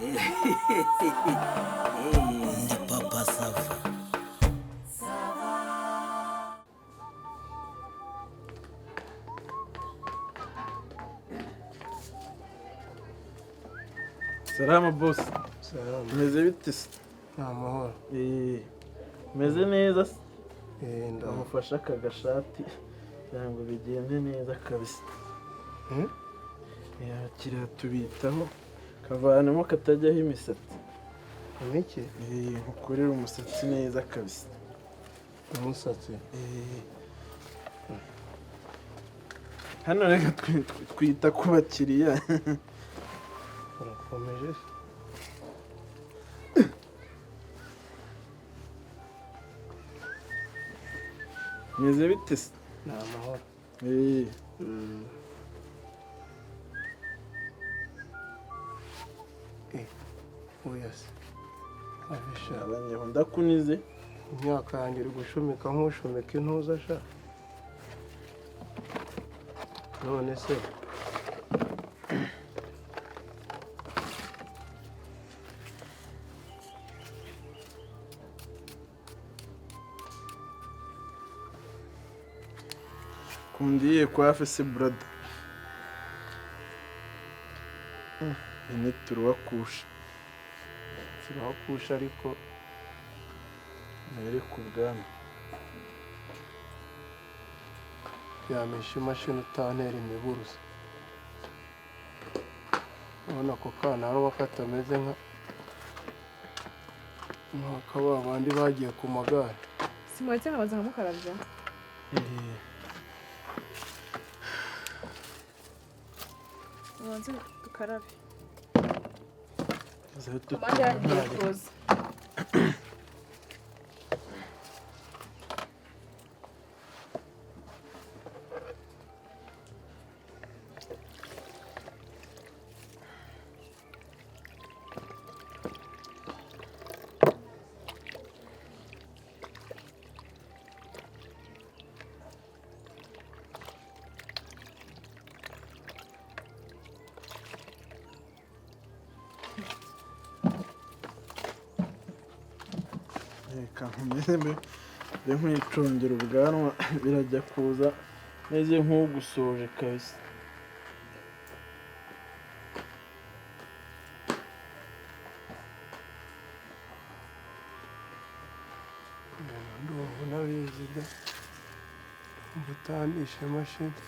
Ndi Papa Sava. Salama boss. Salama. Meze bite se? Amahoro. Meze neza se? Ndamufasha. Amufasha aka gashati kugira ngo bigende neza kabisa. Kiriya tubitaho kavanamo katajyaho imisatsi. Iki? Nkukorera umusatsi neza kabisa. Umusatsi? Hano reka twita ku bakiriya. Urakomeje se? Meze bite se? Ni amahoro. Oya se. Abisha. Abanyeho ndakunize. Imyaka yanjye iri gushumika nk'ushumika intuza sha. None se. Kundiye kwa se brother. Ini turuwakusha. Turahakusha ariko Nere ku bwami. yamisha imashini utantera imiburuza. Urabona ako kana hano katameze nka babandi bagiye ku magare. Simwetse nkabaza nkamukarabya. Mwanze tukarabe. Amanda yagiye koza. Reka nkomeze mbe nkwicundira ubwanwa birajya kuza meze nk'ugusoje kabisa. Ndumva nabizi da. Umutandisha imashini.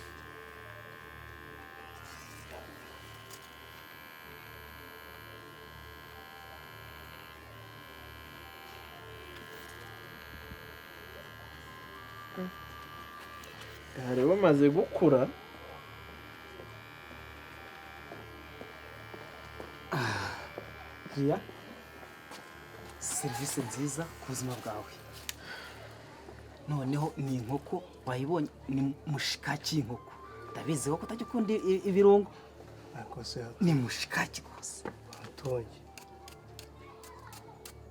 Hari bamaze gukura. Ria, serivisi nziza ku buzima bwawe. Noneho ni inkoko wayibonye, ni mushikaki inkoko. Ndabizi ko utajya ukunda ibirungo. Ariko se Ni mushikaki rwose. hatonye.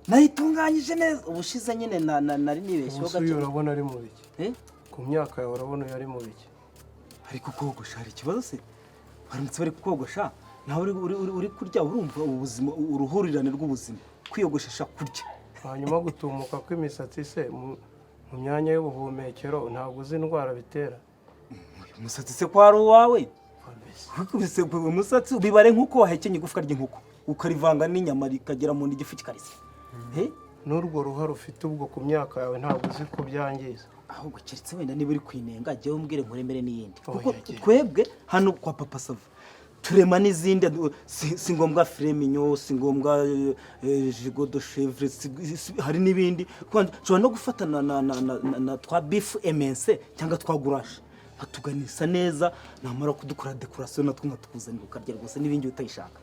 Nayitunganyije neza. Ubushize nyine nari nibeshyeho Ubu gato. urabona ari mu biki? Ku myaka yawe urabona yari mu biki? Ariko kogosha hari ikibazo se? Baramutse bari kogosha nawe uri kurya urumva ubuzima uruhurirane rw'ubuzima. Kwiyogoshesha kurya. Hanyuma gutumuka kw'imisatsi se mu myanya y'ubuhumekero ntabwo uzi indwara bitera. Umusatsi se kwa ruwawe? Kubise umusatsi ubibare nkuko wahekenye igufwa ry'inkoko ukarivanga n'inyama rikagera mu ndigifu kikarisa. N'urwo ruhara ufite ubwo ku myaka yawe ntabwo uzi ko byangiza. Ahubwo keretse wenda niba uri kwinenga jyewe umbwire nkuremere n'iyindi. Kuko Oya, twebwe hano kwa Papa Sava turema n'izindi si ngombwa freminyo, si ngombwa jigo de chèvre, hari n'ibindi. Nshobora no gufata na twa beef emense cyangwa twa goulash batuganisa neza namara kudukora decoration natwo ngatukuzanira ukarya rwose n'ibindi utayishaka.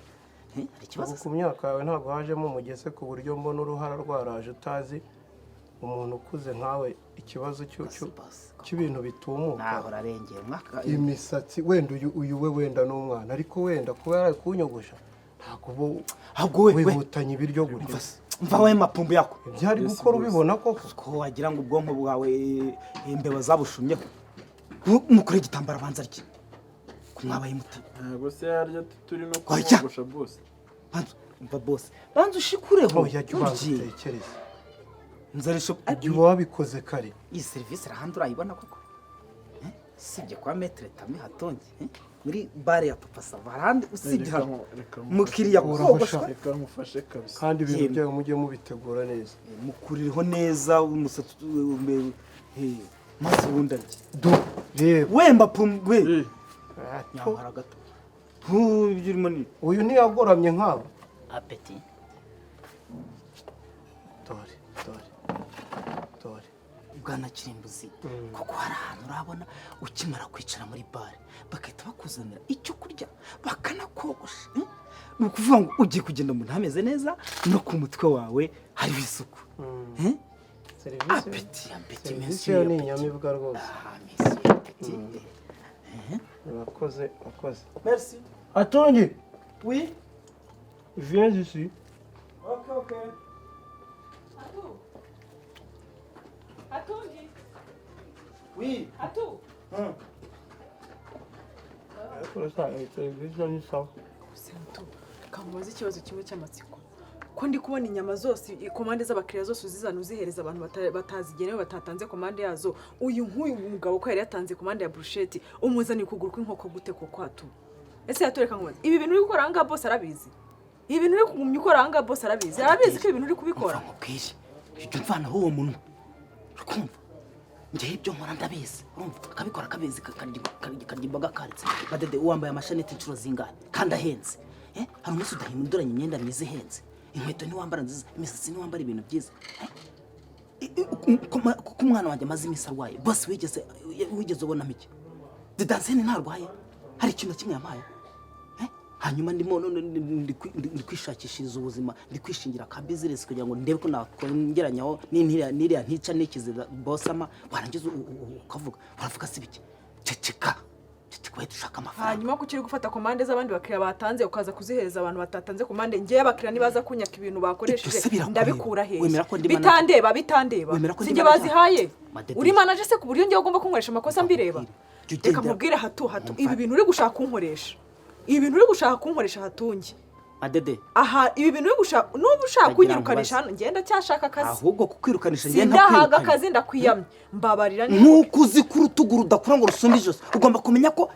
Hari ikibazo Ku myaka yawe ntabwo hajemo umugese ku buryo mbona uruhara rwaraje utazi umuntu ukuze nkawe ikibazo cy'ibintu bitumuka. naho rarengeye mwaka Imisatsi wenda uyu we wenda n'umwana ariko wenda kuba yari kunyogosha ntabwo ahubwo we wihutanye ibiryo gutya. mva we mapumbu yako Byari gukora ubibona koko. ko wagira ngo ubwonko bwawe imbeba zabushumyeho. Mukure igitambara banza rye kumwabaye muti Ntabwo se yarya turi no Oya. kumugosha bose. umva boss banza ushikureho oya jya ubanza utekereze nzarisho igihe wabikoze kare iyi serivisi rahandi urayibona koko usibye kwa metre tame hatonge muri bare ya papa sava harandi usibye hano mukiriya kogoshwa reka nkufashe kabisa kandi ibintu byawe mujye mubitegura neza mukurireho neza umusatsi maze ubundi arye do reba wemba pumwe nyamara gato ibyo urimo ni uyu ntiyagoramye nkabo apeti dore bwana kirimbuzi kuko hari ahantu urabona ukimara kwicara muri bare bagahita bakuzanira icyo kurya bakanakogosha ni ukuvuga ngo ugiye kugenda umuntu hameze neza no ku mutwe wawe hariho isuku serivisi yo ni inyamibwa rwose urakoze merci atongi oui viens ici ok Atungi. oui Atu. serivisi ni sawa Sento. Kamubaza ikibazo kimwe cy'amatsiko. Ko ndi kubona inyama zose komande z'abakiriya zose uzizana uzihereza abantu batazigenewe batatanze komande yazo. Uyu nk'uyu mugabo ko yari yatanze komande ya bruschette umuzani ukuguru kw'inkoko gute koko atu. Ese yatoreka nkubaza. Ibi bintu uri gukora anga boss arabizi. Ibi bintu uri kumumya ukora anga boss arabizi. Arabizi ko ibintu uri kubikora. Mubwire. Ibyo mvanaho uwo muntu. Ukumva? Njye ibyo nkora ndabizi. Urumva akabikora kabizi karya imboga karitse. Badede uwambaye amashaneti inshuro zingahe kandi ahenze. Hari umunsi udahinduranya imyenda myiza ihenze. Inkweto ni wambara nziza, imisatsi ni wambara ibintu byiza. Kuko umwana wanjye amaze imisi arwaye. Boss wigeze ubona mike. Didansene ntarwaye. Hari ikintu kimwe yampaye. Hanyuma ndi kwishakishiriza ubuzima ndi kwishingira ka business kugira ngo ndebe ko nakongeranyaho n'iriya ntica nikize bossama warangiza ukavuga uravuga sibiki ceceka wahita ushaka amafaranga hanyuma ko ukiri gufata komande z'abandi bakiriya batanze ukaza kuzihereza abantu batatanze komande ngewe abakiriya nibaza kunyaka ibintu bakoresheje ndabikura hehe bitandeba sinjye bazihaye uri manager se ku buryo ngewe ugomba kunkoresha amakosa mbireba reka mubwire hato ibi bintu uri gushaka kunkoresha hatungi Adede aha ibi bintu uri gushaka n'ubu ushaka kunyirukanisha hano ngenda cyashaka akazi ahubwo kukwirukanisha ngenda ndahaga akazi ndakwiyamye mbabarira nkuko uzi ku rutugu rudakura ngo rusumbe ijose ugomba kumenya ko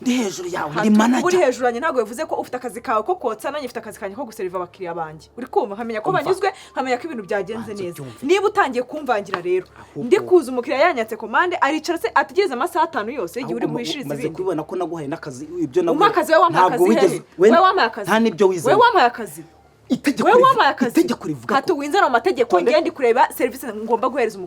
ndi hejuru yawe ndi manager uri hejuru yanjye ntabwo bivuze ko ufite akazi kawe ko kotsa nanjye ufite akazi kanjye ko guseriva abakiriya banjye uri kumva nkamenya ko banyuzwe nkamenya ko ibintu byagenze neza niba utangiye kumvangira rero ndi kuza umukiriya yanyatse komande aricara se ategereza amasaha 5 yose igihe uri muhishiriza ibintu maze kubona ko naguhaye n'akazi ibyo naguhaye umakazi we wamaye akazi nta nibyo wize we wamaye akazi itegeko rivuga ko winzana mu mategeko ngende kureba service ngomba guhereza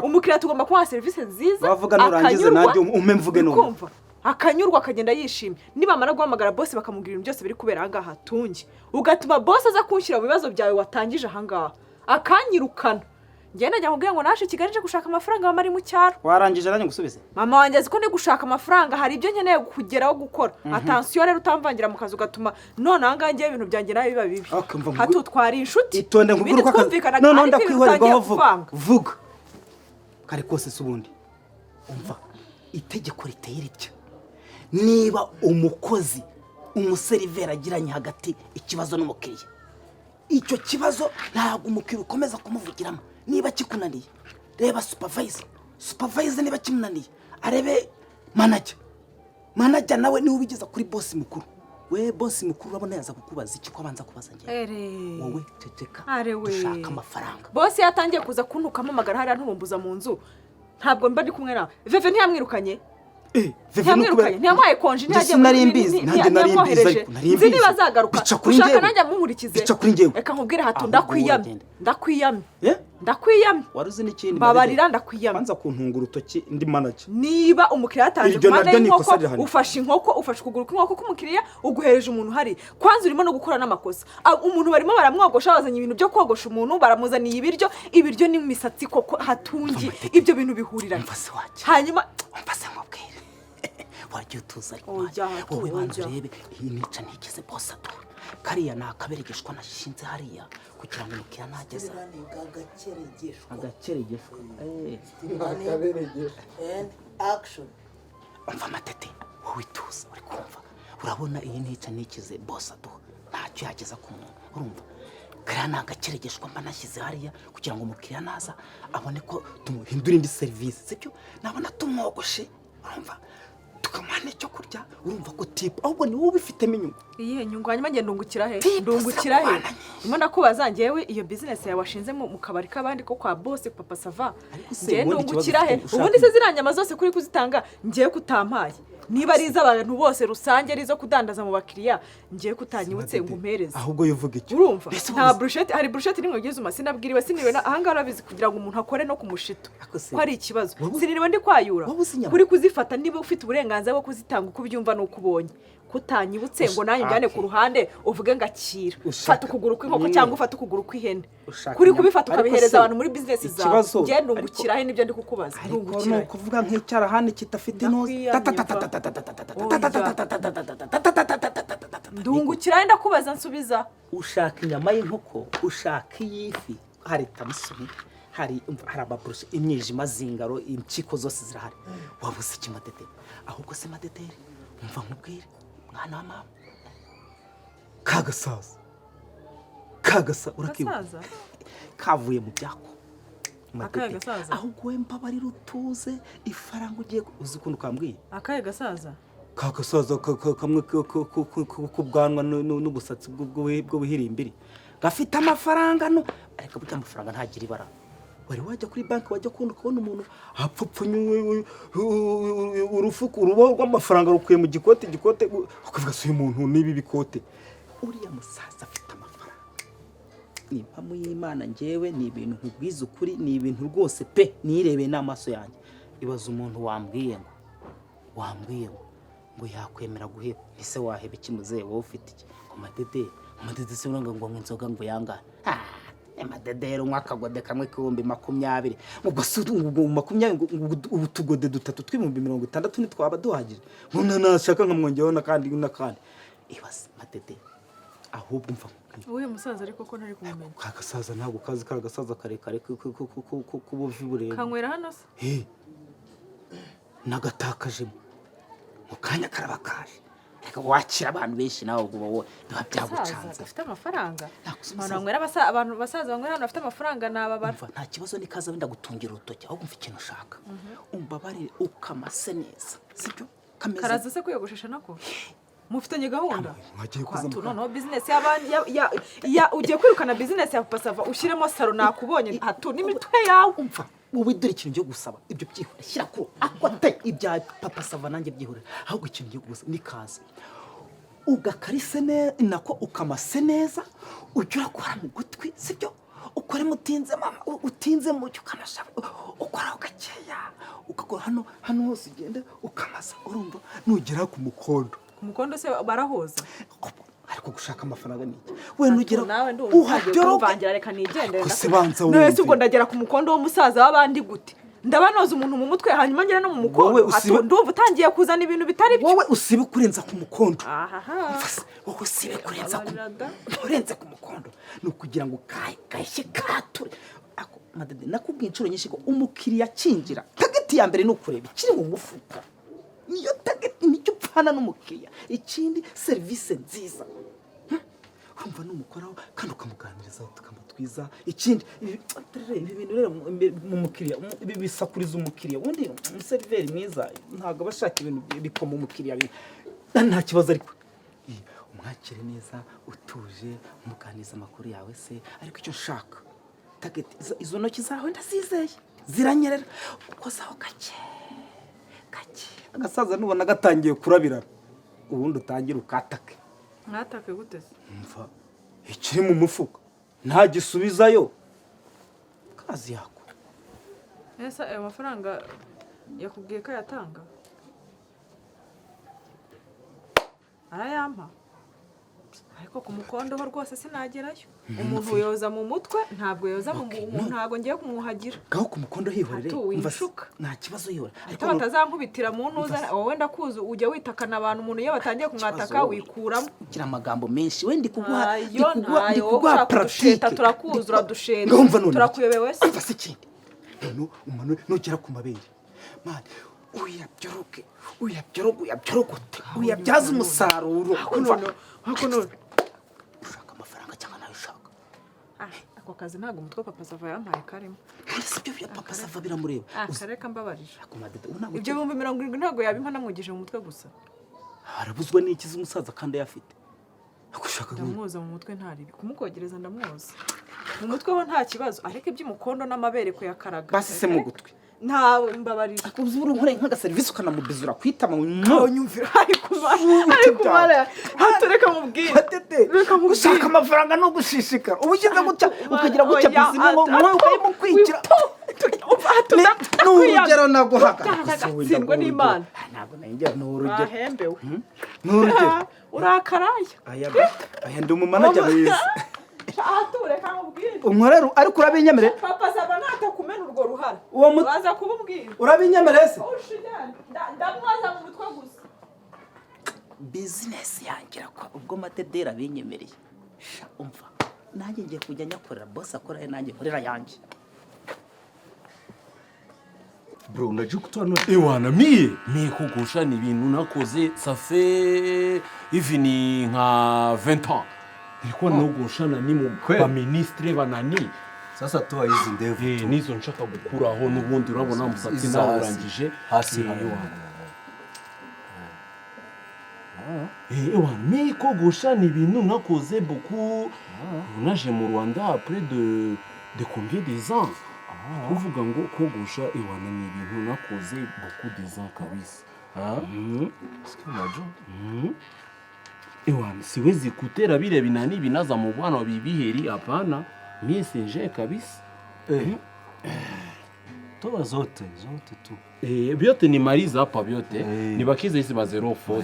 umukiriya tugomba kuha service nziza bavuga nurangize nanjye umpe mvuge none akanyurwa akagenda yishimye nibamara guhamagara boss bakamubwira ibintu byose biri kubera ahangaha hatunge ugatuma boss aza kunshyira mu bibazo byawe watangije ahangaha akanyirukana ngenda njya nkubwira ngo nashe Kigali nje gushaka amafaranga bamari mu cyaro warangije nanjye gusubize mama wanjye azi ko ndi gushaka amafaranga hari ibyo nkeneye kugeraho gukora attention rero utamvangira mu kazi ugatuma none ahangaha ngiye ibintu byanjye nawe biba bibi hatutwara inshuti itonde nkubwira ko none ndakwihorerwaho vuga kare kose subundi umva itegeko riteye ritya niba umukozi umuserivera agiranye hagati ikibazo n'umukiriya icyo kibazo ntabwo umukiriya ukomeza kumuvugiramo niba kikunaniye reba supervisor niba kimunaniye arebe manager nawe niwe ubigeza kuri boss mukuru we boss mukuru urabona yaza kukubaza iki ko abanza kubaza ngiye wowe ceceka dushaka amafaranga boss yatangiye kuza kuntukamo amagara hariya nturumbuza mu nzu ntabwo mba ndi kumwe nawe veve ntiyamwirukanye ntiyamwaye konji ntiyamwohereje nzi niba azagaruka ushaka nanjye amunkurikize reka nkubwire hato ndakwiyamye waruzi n'ikindi babarira ndakwiyamye banza kuntunga urutoki ndi manager niba umukiriya yatanze kumanda y'inkoko ufashe ukuguru kw'inkoko k'umukiriya uguhereje umuntu hari kwanza urimo no gukora n'amakosa umuntu barimo baramwogosha bazanye ibintu byo kogosha umuntu baramuzaniye ibiryo n'imisatsi koko hatungi ibyo bintu bihurira hanyuma umfase nkubwire wagiye utuza ariko wowe banza urebe iyi nica ntikize boss atura kariya nakaberegeshwa nashinze hariya kugira ngo umukiriya nageze agakeregeshwa and action umva matete wowe tuza uri kumva urabona iyi nica nikize boss aduha ntacyo yageza ku muntu urumva kariya ni agakeregeshwa mba nashyize hariya kugira ngo umukiriya naza abone ko tumuhindura indi serivisi sibyo nabona tumwogoshe urumva tukamuha n'icyo kurya urumva ko tipu ahubwo ni wowe ubifitemo inyungu iyihe nyungu hanyuma ngenda ndungukira he ndungukira he ndimo ndakubaza njyewe iyo bizinesi yawe washinze mu kabari k'abandi ko kwa bose papa sava njyewe ndungukira he ubundi se ziriya nyama zose kuri kuzitanga njyewe kutampaye niba ari iz'abantu bose rusange ari izo kudandaza mu bakiriya ngiye kutanyibutse ngo umpereze ahubwo yuvuga icyo urumva nta brushette hari brushette nimwe ugize sinabwiriwe siniriwe ahangaha urabizi kugira ngo umuntu akore no kumushito ko ari ikibazo siniriwe ndi kwayura kuri kuzifata niba ufite uburenganzira bwo kuzitanga uko ubyumva n'uko ubonye kutanyibutse ngo nanjye njyane ku ruhande uvuge ngo akira fata ukuguru kw'inkoko cyangwa ufata ukuguru kw'ihene kuri kubifata ukabihereza abantu muri business zawe ngende ungukira he nibyo ndi kukubaza ndungukira ni ukuvuga nk'icyarahani kitafite inoze ndungukira he ndakubaza nsubiza ushaka inyama y'inkoko ushaka iy'ifi hari tamusoni hari amaburushe imyijima zingaro impyiko zose zirahari wabuze iki madederi ahubwo se madederi umva nkubwire mwana wa mama kagasaza urakibuka kavuye mu byako akaye gasaza ahubwo we mbabarira utuze ifaranga ugiye uzi ukuntu kambwiye akaye gasaza kagasaza kamwe kubwanwa n'ubusatsi bw'ubuhirimbiri gafite amafaranga no ariko burya amafaranga ntagira ibara wari wajya kuri banki wajya kubona umuntu hapfupfunywe urufuku urubaho rw'amafaranga rukuye mu gikote ukavuga se uyu muntu n'ibi bikote uriya musaza afite amafaranga ni impamo y'Imana njyewe ni ibintu nkubwiza ukuri ni ibintu rwose pe nirebeye n'amaso yanjye ibaza umuntu wambwiye ngo yakwemera guheba ese waheba ikimuze wowe ufite iki amadede se uranga ngo inzoga ngo yangana amadede umwaka gode kamwe k'ibihumbi 20 ubwo se 20 ubu tugode dutatu tw'ibihumbi 60 nitwaba duhagije nkuna nashaka nkamwongeyeho n'akandi ibaze madede ahubwo mva uyu musaza ariko ko ntari kumumenya kagasaza ntabwo kazi kagasaza karekare kubuvi bureba kanywera hano se nagatakajemo mu kanya karaba kaje reka wakira abantu benshi nawe ubwo wowe biba byagucanze afite amafaranga abantu basaza banywera hano afite amafaranga nababara nta kibazo ni kaza wenda gutungira urutoki ahubwo mfite ikintu ushaka umbabarire ukamase neza sibyo kameze karaza se kuyogoshesha nako mufitanye gahunda mwagiye kuza noneho business ya ugiye kwirukana business ya pasava ushiremo saro nakubonye hatu n'imitwe yawe umva wowe dore ikintu cyo gusaba ibyo byihura shyira ko akote ibya papa sava nanjye byihura ahubwo ikintu cyo gusaba ni kaze ugakarise nako ukamase neza ujya gukora mu gutwi sibyo ukore mutinze mama utinze mu cyo kanashaka ukora ugakeya ukakora hano hose ugenda ukamasa urumva nugera ku mukondo se barahoza ariko gushaka amafaranga niki we nugera nawe uhabyorovangira reka nigendera nese ubwo ndagera ku mukondo w'umusaza w'abandi gute ndabanoza umuntu mu mutwe hanyuma ngera no mu mukondo ndumva utangiye kuzana ibintu bitari byo wowe usibe kurenza ku mukondo wowe usibe kurenza ku mukondo no kugira ngo kahishye kature ako madede nakubwiye inshuro nyinshi ko umukiriya kinjira tageti ya mbere no kureba ikiri mu mufuka niyo tageti nicyo upfana n'umukiriya ikindi serivisi nziza urumva n'umukoraho kandi ukamuganiriza tukamutwiza ikindi ibi bintu rero mu mukiriya bisakuriza umukiriya ubundi umuseriveri mwiza ntabwo abashaka ibintu bikoma umukiriya nta kibazo ariko umwakire neza utuje umuganiriza amakuru yawe se ariko icyo nshaka tageti izo ntoki zawe ndazizeye ziranyerera uko zaho gake agasaza nubona gatangiye kurabirana ubundi utangira ukatake mwatake gute se mva ikiri mu mufuka ntagisubizayo kazi yako ese ayo mafaranga yakubwiye ko yatanga arayampa ariko ku mukondo ho rwose sinagerayo umuntu yoza mu mutwe ntabwo yoza mu ntabwo ngiye kumwuhagira gaho ku mukondo hihorere nta kibazo yihora ariko batazankubitira mu ntuza wowe ndakuzi ujya witakana abantu umuntu iyo batangiye kumwataka wikuramo ugira amagambo menshi we ndi kuguha pratique turakuzi uradusheta turakuyobewe se ufase ikindi umuntu nugera ku mabere mani uyabyorogote uyabyaza umusaruro hako none ako kazi ntabwo umutwe wa papa sava yampaye karimo. Ese ibyo bya papa sava biramureba. Kareka mbabarije. Akomadede unabwo. Ibyo 70 ntabwo yabimpa namwugije mu mutwe gusa. Harabuzwa n'ikizi umusaza kandi yafite. Akushaka Ndamwoza mu mutwe ntaribi. Kumukogereza ndamwoza. Mu mutwe ho nta kibazo ariko iby'umukondo n'amabere ko yakaraga. basi se mu gutwi. Nta mbabarije. Akubuza uri nkore nk'aga service ukanamubizura kwitama Nyumvira ari kumara. Hatureka mubwire. Patete. Gushaka amafaranga no gushishika. Ubugize gutya ukagira gutya bizima ngo ukayimukwikira. N'urugero naguhaga. Sindwa n'Imana. Ntabwo nanjye n'urugero. Ahembewe. N'urugero. Urakaraye. Aya ndi umumanager wize. Hatureka mubwire. Unkorera ariko urabinyemere. Papa saba natakumena urwo ruhara. Uwo Baza kububwira. Urabinyemere se? Ndamwaza mu mutwe gusa. Business yangira kwa ubwo matedera binyemereye. Umva. Nanjye ngiye kujya nyakorera boss akora nanjye nkorera yanjye. Bro, unajua kutoa nini? Ewana mie kugusha ni ibintu nakoze ça fait hivi ni nka 20 ans. Nilikuwa nogosha na ni mu ba ministre banani. Sasa toa hizi ndevu tu. Nizo nshaka gukuraho n'ubundi urabona musatsi nawurangije hasi hayo. Ewana mie kugusha ni ibintu nakoze beaucoup. Naje mu Rwanda après de combien des ans? Kuvuga ngo kogosha ewana ni ibintu nakoze beaucoup des ans kabisa. Sikia unajua? Ewana siwezi kutera bile binani binaza mu bwana wa bibiheri hapana. Mie senje kabisa. Toa zote tu. Vyote ni maliza hapa vyote. Nibakize hizi ma 040.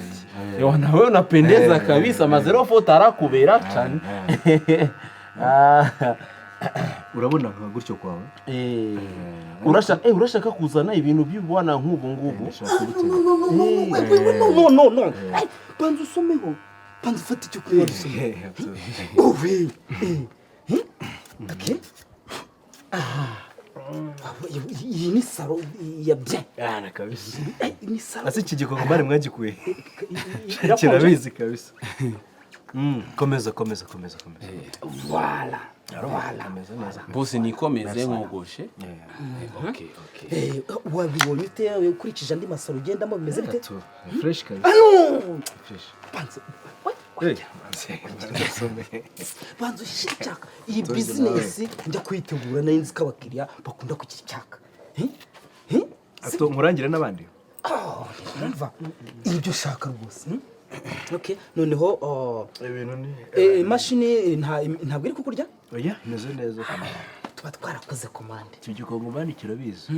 Ewana wewe unapendeza kabisa ma 040 arakubera cyane. Urabona nka gutyo kwawe? Urashaka kuzana ibintu by'ubwana nk'ubu ngubu. No. Banza usomeho. Banza ufate icyo kunywa usome. Oui. Okay. Iyi ni saro ya bien. Yana kabisa. Ni saro. Ase iki gikongo bari mwagikuye. Kirabizi kabisa. Komeza. Voilà. Bose nikomeze nkogoshe. Okay. Wabibonye ute ukurikije andi masaro ugendamo bimeze bite? Fresh kabisa. Fresh. Banza. Hey, banza ushira icyaka. Iyi business njya kwitegura narinzi ko abakiriya bakunda kugira icyaka. Ato nkurangira n'abandi. Umva ibyo ushaka rwose. Okay, noneho Ibintu ni imashini ntabwo iri kukurya? Oya, meze neza. Tuba twarakoze commande. Iki gikongo bani kirabizi.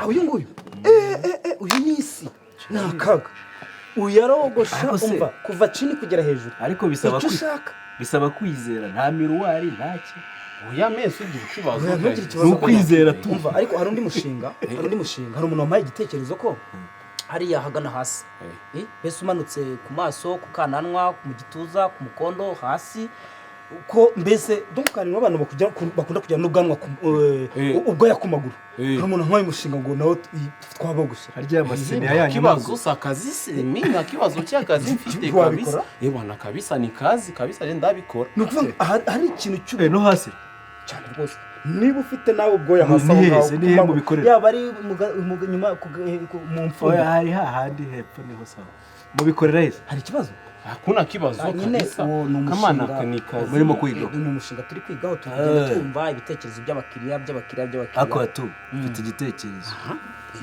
Uyu nguyu. Uyu ni isi. Nakaga. Uyarogosha umva kuva chini kugera hejuru. Ariko bisaba kwizera nta miruwari ntaki. Oya mese ugira ikibazo. Nukwizera tumva ariko hari undi mushinga, hari umuntu wampaye igitekerezo ko hariya hagana hasi. Bese umanutse ku maso, ku kananwa, mu gituza, ku mukondo hasi. Uko mbese dukanwa abantu bakunda kujya n'ubwanwa ubwo yakumaguru. Hari umuntu nk'ayo mushinga ngo nawo twabogusha. Harya amasene yanyu kibazo sakazi se mimi kibazo cy'akazi mfite kabisa. Ebana kabisa ni kazi kabisa ndabikora. Nukuvuga hari ikintu cy'ube no hasi cyane rwose. Niba ufite nawe ubwo yahasaho nihe mubikorera. Yaba ari nyuma mu mfundo. Oya hari hahandi hepfo niho sawa. Mubikorera hese. Hari ikibazo? Hakuna kibazo kabisa. Kama nakanika murimo kwiga. Ni umushinga turi kwigaho tugenda tumva ibitekerezo by'abakiriya. Ako tu mfite igitekerezo.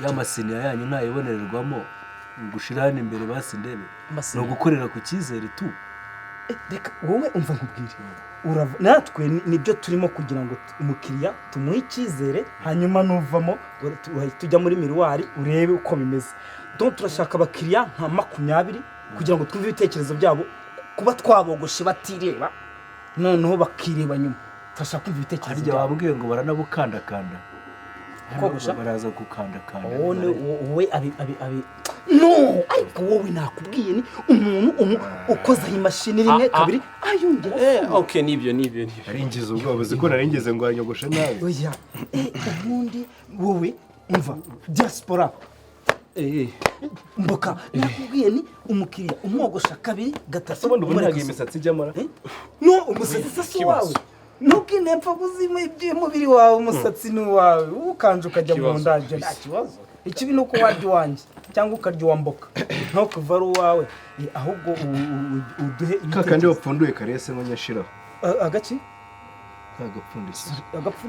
Ya masene yanyu nayibonererwamo gushirana imbere basi ndebe. No gukorera ku cyizere tu. Reka wowe umva nkubwire. Natwe nibyo turimo kugira ngo umukiriya tumuhe icyizere hanyuma nuvamo tujya muri miruwari urebe uko bimeze. Donc turashaka abakiriya nka 20 kugira ngo twumve ibitekerezo byabo kuba twabogoshe batireba noneho bakireba nyuma. Turashaka kumva ibitekerezo. Harya wabwiye ngo baranabukandakanda. Kogosha baraza gukandakanda. Wowe abi no ariko wowe nakubwiye ni umuntu ukoza imashini rimwe kabiri ayongera. Okay nibyo. Aringize ubwoba ziko naringeze ngo anyogoshe nawe. Oya ubundi wowe umva diaspora mboka nakubwiye ni umukiriya umwogosha kabiri gatatu. Ubundi ntagiye imisatsi ijyamara. No umusatsi sasa wawe ntukinemfa kuzima iby'umubiri wawe umusatsi ni uwawe ukanje ukajya mu ndabyo nta kibazo ikibi ni uko warya iwanjye cyangwa ukarya uwa mboka ntaho kuva ari uwawe ahubwo uduhe kakandi wapfunduye karese ngo nyashiraho agaki kagapfundikira agapfu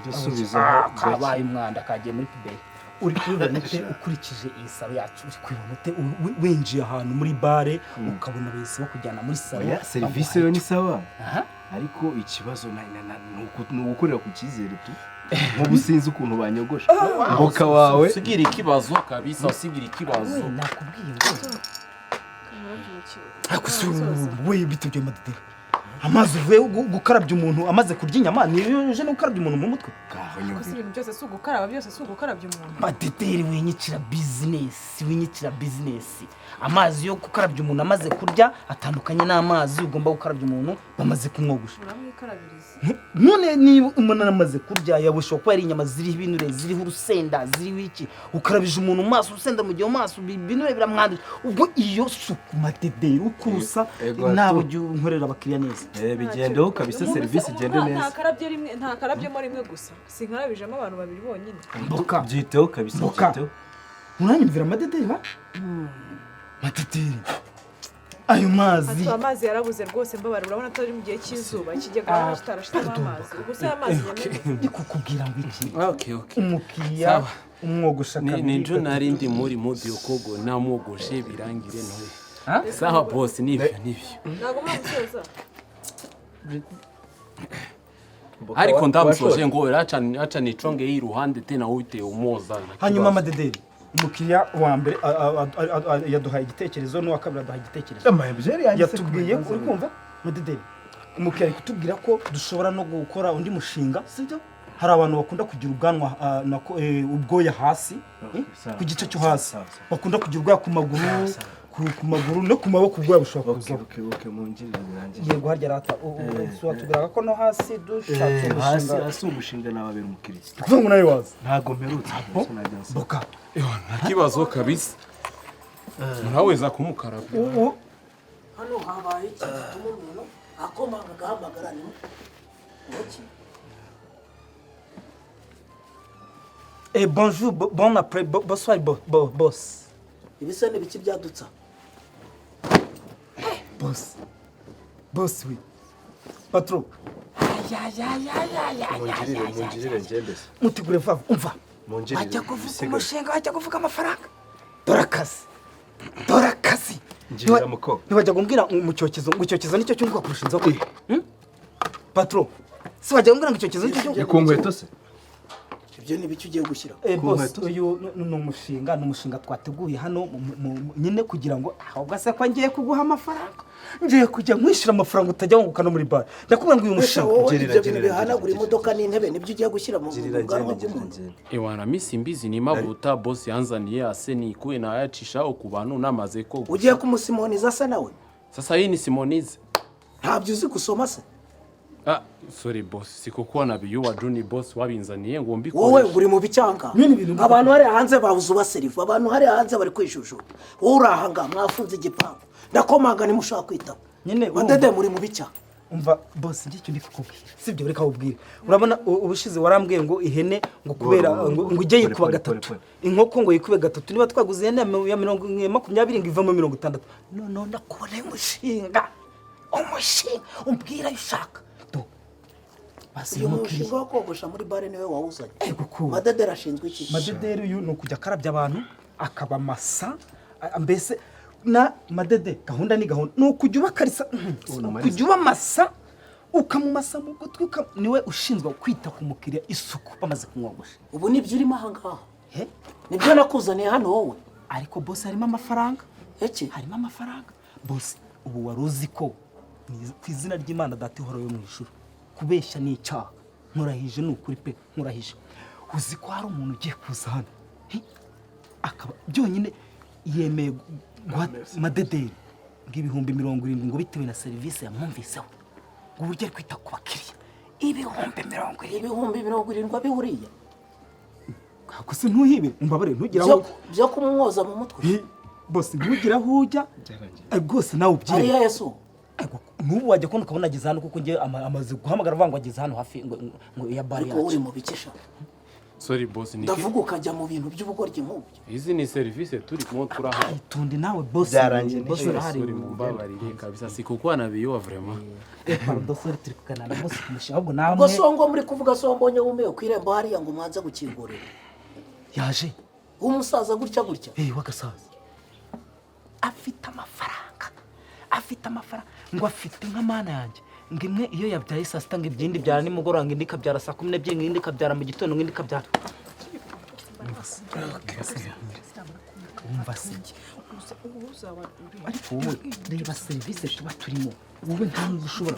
dusubiza kabaye umwanda kagiye muri piberi uri kubibona ute ukurikije iyi salo yacu uri kubibona ute winjiye ahantu muri bare ukabona abayobozi bo kujyana muri salo serivisi yo ni sawa ariko ikibazo ni ugukorera ku cyizere tu nk'ubu sinzi ukuntu banyogosha mboka wawe usigira ikibazo kabisa usigira ikibazo nakubwiye ngo we bitubye madede amazi uvuye gukarabya umuntu amaze kurya inyama niyo uje no gukarabya umuntu mu mutwe gusa ibintu byose si ugukaraba byose si ugukarabya umuntu madede winyicira bizinesi amazi yo gukarabya umuntu amaze kurya atandukanye n'amazi ugomba gukarabya umuntu bamaze kumwogosha none niba umuntu amaze kurya yabusha ko ari inyama ziriho ibinure ziriho urusenda ziriho iki ukarabije umuntu mu maso urusenda mu gihe mu maso ibinure biramwandura ubwo iyo suku madede ukusa nabo ujye unkorera abakiriya neza bigendeho kabisa serivisi igende neza nta karabyemo rimwe gusa sinkarabijemo abantu babiri bonyine mboka byiteho kabisa byiteho uranyumvira madede ba madede ayo mazi amazi yarabuze rwose mbabara urabona atari mu gihe cy'izuba ikigega kitarashizemo amazi ubu se amazi ndi kukubwira ngo iki okay umukiriya umwogosha kabiri ninjo narindi muri mudi yokogo namwogoshe birangire noye saha boss nivyo ntago mwamusoza ariko ndamusoje ngo acha niconge iruhande tena wite umoza hanyuma madederi umukiriya wa mbere yaduhaye igitekerezo n'uwa kabiri aduhaye igitekerezo yatubwiye uri kumva madederi umukiriya ari kutubwira ko dushobora no gukora undi mushinga sibyo hari abantu bakunda kugira ubwanwa ubwoya hasi ku gice cyo hasi bakunda kugira ubwoya ku maguru no ku maboko ubwoya bushobora kuza yego harya rata watubwiraga ko no hasi dushatse umushinga hasi umushinga n'ababera umukiriya kuvuga ngo nawe waza ntago mperutse boka nta kibazo kabisa muraweza kumukaraba hano habaye iki gituma umuntu akomanga agahamagara ni iki bonjour bon après bonsoir boss ibisa ni biki byadutsa boss oui patron mungirire ngendese mutigure vava umva ajya kuvuga umushinga ajya kuvuga amafaranga dore akazi ngirira muko ntibajya kumbwira mu cyokezo ngo icyokezo nicyo cyunguka kurusha inzoka patron si bajya kumbwira ngo icyokezo nicyo cyunguka ku nkweto se ibyo ni biki ugiye gushyira boss uyu ni umushinga twateguye hano nyine kugira ngo ahubwo se ko ngiye kuguha amafaranga ngiye kujya nkwishyura amafaranga utajya wunguka no muri bar ndakubwira ngo uyu mushinga ibyo bintu bihanagura imodoka n'intebe nibyo ugiye gushyira mu bwanwa bw'umuntu ewana misi mbizi ni mavuta boss yanzaniye aseni kuwe na yacisha ku bantu namaze ko ugiye kumusimoniza se nawe sasa hii ni simonize ntabyo uzi gusoma se sorry boss sikukuwa na biyuwa Johnny boss wabinzaniye ngo mbiko wowe uri mu bicyanga abantu hari hanze babuze ubaserifu abantu hari hanze bari kwishushura wowe urahanga mwafunze igipangu ndakomanga nimushaka kwitaba nyine madede muri mu bicyanga umva boss ngicyo ndi kukubwira sibyo reka ubwire urabona ubushize warambwiye ngo ihene ngo kubera ngo ujye yikuba gatatu inkoko ngo yikube gatatu niba twaguze ihene ya 20 ngo ivamo 60 no ndakubona umushinga umbwira ushaka uyu mushinga wo kogosha muri bare niwe wawuzanye madedera ashinzwe iki madedera uyu ni ukujya akarabya abantu akabamasa mbese na madede gahunda ni gahunda ni ukujya ubakarisa ukujya ubamasa ukamumasa mu gutwi niwe ushinzwe kwita ku mukiriya isuku bamaze kumwogosha ubu nibyo urimo aha ngaha nibyo nakuzaniye hano wowe ariko boss harimo amafaranga harimo amafaranga boss ubu wari uzi ko ku izina ry'Imana data ihora yo mu ijuru kubeshya ni icyaha nkurahije ni ukuri pe nkurahije uzi ko hari umuntu ugiye kuza hano akaba byonyine yemeye madederi ng'ibihumbi 70 ngo bitewe na serivisi yamwumviseho ngo uburyo ari kwita ku bakiriya ibihumbi 70 bihuriye kako se ntuhibe umbabare ntugiraho byo kumwoza mu mutwe boss ntugiraho ujya rwose nawe ubyire ari Yesu n'ubu wajya kubona ukabona ageze hano kuko ngiye amaze guhamagara avuga ngo ageze hano hafi ngo ya bari ariko uri mu bikisha sorry boss ni ndavuga ukajya mu bintu by'ubugoryi nk'ubyo izi ni service turi kumwe turaha tundi nawe boss Byarangiye boss urahari sorry mumbabarire kabisa sikukuwa na biyo vraiment pardon sorry turi kuganana boss kumushi ahubwo namwe ubwo songo muri kuvuga sombonye wumiye ku irembo hariya ngo mwanze gukingurira yaje umusaza gutya wagasaza afite amafaranga ngo afite nka mana yanjye ngo imwe iyo yabyaye saa sita ngo ibyindi byara nimugoroba ngo indi ikabyara saa 12 ngo indi ikabyara mu gitondo ngo indi ikabyara umva se ariko wowe reba serivisi tuba turimo wowe ntabwo ushobora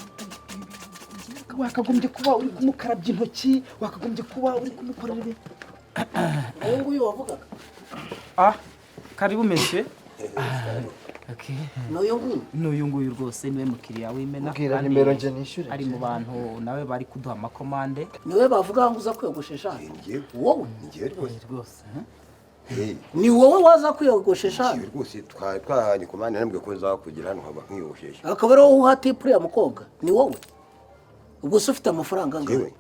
wakagombye kuba uri kumukarabya intoki wakagombye kuba uri kumukorera ibi uwo nguyu wavugaga karibu monsieur okay n'uyu nguyu rwose niwe mukiriya w'imena Mbwira nimero nje nishyure ari mu bantu nawe bari kuduha amakomande niwe bavuga ngo uza kwiyogoshesha wowe rwose ni wowe waza kwiyogoshesha rwose twahanye komande nambwe ko za kugira hano haba nkiyogoshesha akaba ari wowe uhati pure ya mukobwa ni wowe ubwo se ufite amafaranga angahe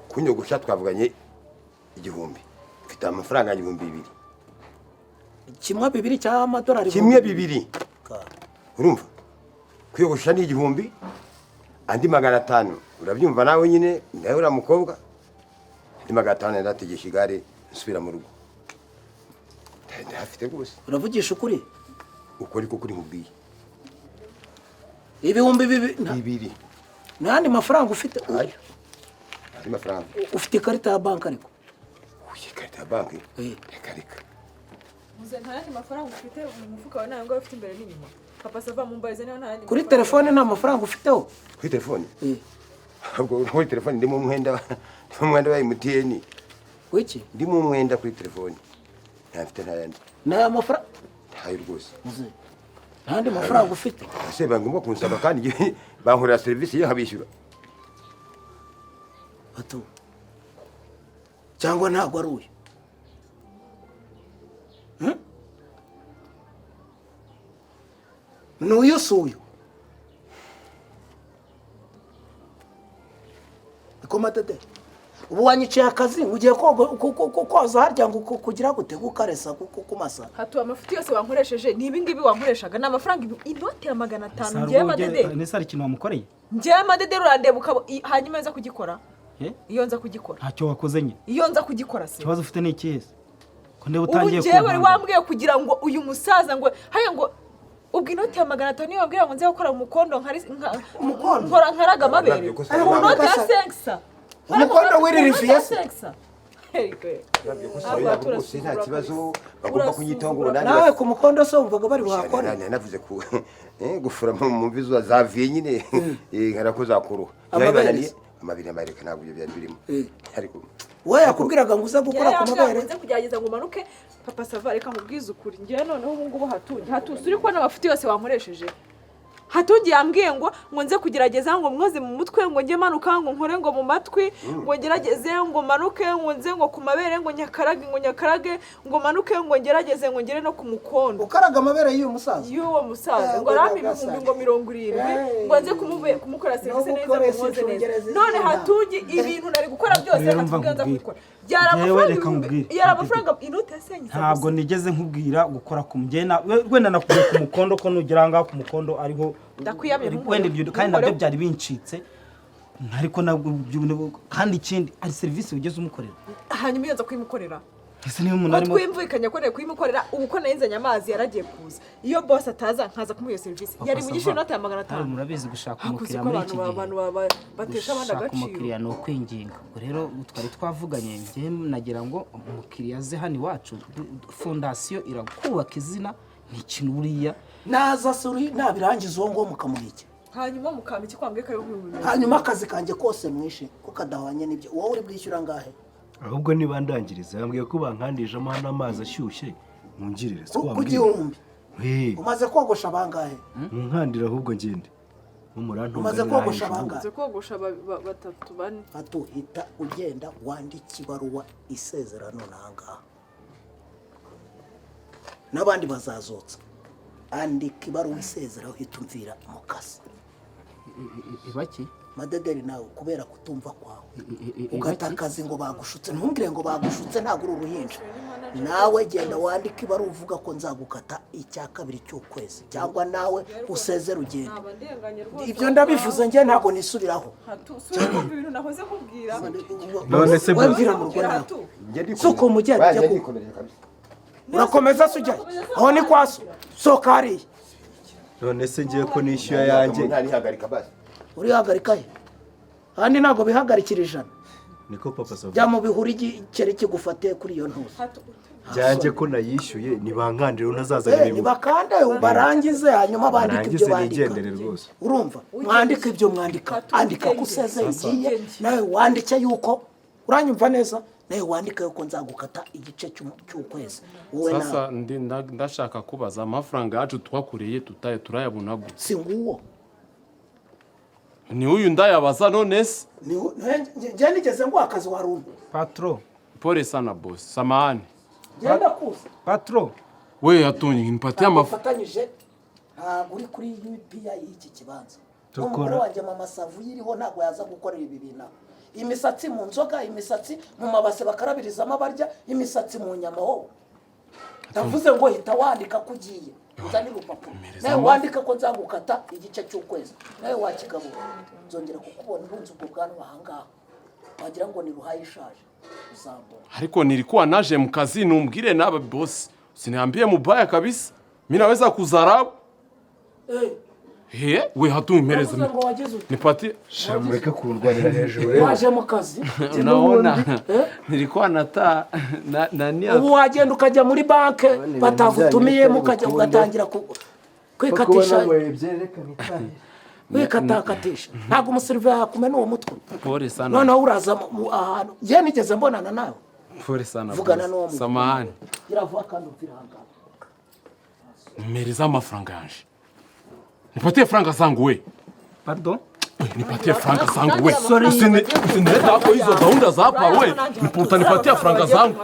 kunyogosha twavuganye 1000 mfite amafaranga 2000 kimwe 2 cy'amadolari kimwe 2 urumva kwiyogosha ni 1000 andi 500 urabyumva nawe nyine nawe ura mukobwa andi 500 ndategesha igare nsubira mu rugo ndafite rwose uravugisha ukuri uko ariko kuri nkubwiye 2,000 n'andi mafaranga ufite ayo andi mafaranga ufite ikarita ya banki ariko ikarita ya banki reka muze nta yandi mafaranga ufite mu mufuka wawe ntabwo ufite imbere n'inyuma papa sava mumbaze niyo nta yandi kuri telefone nta mafaranga ufiteho kuri telefone ahubwo kuri telefone ndimo umwenda wa MTN wiki ndimo umwenda kuri telefone ntafite ntayandi nta mafaranga ntayo rwose muze ntandi mafaranga ufite ese bangomba kunsaba kandi bankorera serivisi yo habishyura bato cyangwa ntabwo ari uyu n'uyu si uyu ikomatete ubu wanyiciye akazi ugiye koza harya ngo kugira gute gukaresa kumasa hatu amafuti yose wankoresheje ni ibingibi wankoreshaga ni amafaranga inoti ya 500 ngiye madede ni sari kintu wamukoreye ngiye madede urandeba ukabo hanyuma nza kugikora iyo nza kugikora ntacyo wakoze nyine iyo nza kugikora se ikibazo ufite ni ikihe ko ndeba utangiye kuba ubu wari wambwiye kugira ngo uyu musaza ngo haya ngo ubwo inoti ya 500 niyo wambwira ngo nze gukora umukondo nkora nkaraga amabere inoti ya 500 umukondo w'iririfiye rwose nta kibazo bagomba kunyitaho ngo nawe ku mukondo se wumvaga bari buhakora navuze gufura mu mvizo zaviye nyine nkarakoza kuruha amabiri amareka ntabwo ibyo byari birimo ariko we yakubwiraga ngo uze gukora ku mabere nze kugerageza ngo manuke papa sava reka nkubwize ukuri ngiye noneho ubu ngubu hatuzi uri kubona amafuti yose wankoresheje hatugiye ambwiye ngo nze kugerageza ngo mwoze mu mutwe ngo njye manuka ngo nkore ngo mu matwi ngo ngerageze ngo manuke ngo nze ngo ku mabere ngo nyakarage ngo manuke ngo ngerageze ngo ngere no ku mukondo ukaraga amabere y'uyu musaza y'uwo musaza ngo arambe ibihumbi ngo 70 ngo nze kumukora serivisi neza muhoze neza none hatugi ibintu nari gukora byose nza kubikora amafaranga inoti yasenye ntabwo nigeze nkubwira gukora ku mbyena wenda nakubwiye ku mukondo ko nugira ngaho ku mukondo ariho wenda ibyo kandi nabyo byari bincitse ariko nabwo kandi ikindi ari serivisi ugeze umukorera hanyuma iyo nza kuyimukorera ese niba umuntu arimo twimvikanye ko kuyimukorera ubu ko nayinzanye amazi yaragiye kuza iyo boss ataza nkaza kumuha serivisi yari mu gishiro nota ya 500 murabizi gushaka umukiriya muri iki gihe abantu batesha abandi agaciro umukiriya no kwinginga rero twari twavuganye njye nagira ngo umukiriya aze hano iwacu fondasiyo irakubaka izina ni ikintu buriya naza suri nabirangiza uwo ngo mukamurike hanyuma mukamba iki kwambwe kayo hanyuma akazi kanje kose mwishe ko kadahwanye nibyo wowe uri bwishyura ngahe ahubwo niba ndangiriza yambwiye ko bankandijemo hano amazi ashyushye mungirire ko wambwiye umaze kogosha bangahe munkandira ahubwo ngende umaze kogosha bangahe umaze kogosha 3 4 atuhita ugenda wandika ibaruwa isezerano nangaha n'abandi bazazotsa andika ibaruwa isezerano hitumvira mu kazi ibaki madederi nawe kubera kutumva kwawe ugata akazi ngo bagushutse ntumbwire ngo bagushutse ntabwo uri uruhinja nawe genda wandike ibara uvuga ko nzagukata icya kabiri cy'ukwezi cyangwa nawe usezera ugenda ibyo ndabivuze njye ntabwo nisubiraho ibintu nahoze kubwira none se wemvira mu rugo nawe suko umujyana ujya ku urakomeza se ujyayo aho ni kwa so soka hariya none se ngiye ko nishyuye yanjye urihagarika he kandi ntabwo bihagarikira ijana niko papa sava jya mu bihuru igiceri kigufatiye kuri iyo ntuza byanjye ko nayishyuye nibankandire unazazanira ni bakande barangize hanyuma bandika ibyo bandika rwose urumva mwandika ibyo mwandika andika ko usezeye ugiye nawe wandike yuko uranyumva neza nawe wandika yuko nzagukata igice cy'ukwezi wowe nawe sasa ndashaka kubaza amafaranga yacu twakoreye turayabona gute si nguwo ni uyu ndayabaza none se njye nigeze ngo akazi warumva patro pole sana boss samahani genda kuza patro we yatonye nipatie amafaranga afatanyije ntabwo uri kuri UPI y'iki kibanza umugore wanjye mama savu yiriho ntabwo yaza gukorera ibi bintu imisatsi mu nzoga imisatsi mu mabase bakarabirizamo barya imisatsi mu nyama wowe ndavuze ngo hita wandika ko ugiye uzanira urupapuro nawe wandika ko nzagukata igice cy'ukwezi nawe wakigabura nzongera kukubona urunze ubwo bwanwa ahangaha wagira ngo ni ruhaye ishaje uzambura ariko nilikuwa naje mkazi numbwire naba boss usiniambie mubaya kabisa mimi naweza kuzarau we hatumereza nipatie shamureke kurwanira hejuru waje mu kazi unaona nilikuwa nata nani ubu wagenda ukajya muri banke batagutumiyemo ukajya ugatangira kwikatisha wikatakatisha ntabwo umusiriviya yakumena uwo mutwe pole sana noneho uraza ahantu njye nigeze mbonana nawe pole sana vugana n'uwo mutwe samahani iravuga kandi umvira ahangaha mmereza amafaranga yanje nipatie franga zangu we pardon nipatie franga zangu we usinileta hapo hizo gaunda za hapa we utanipatia franga zangu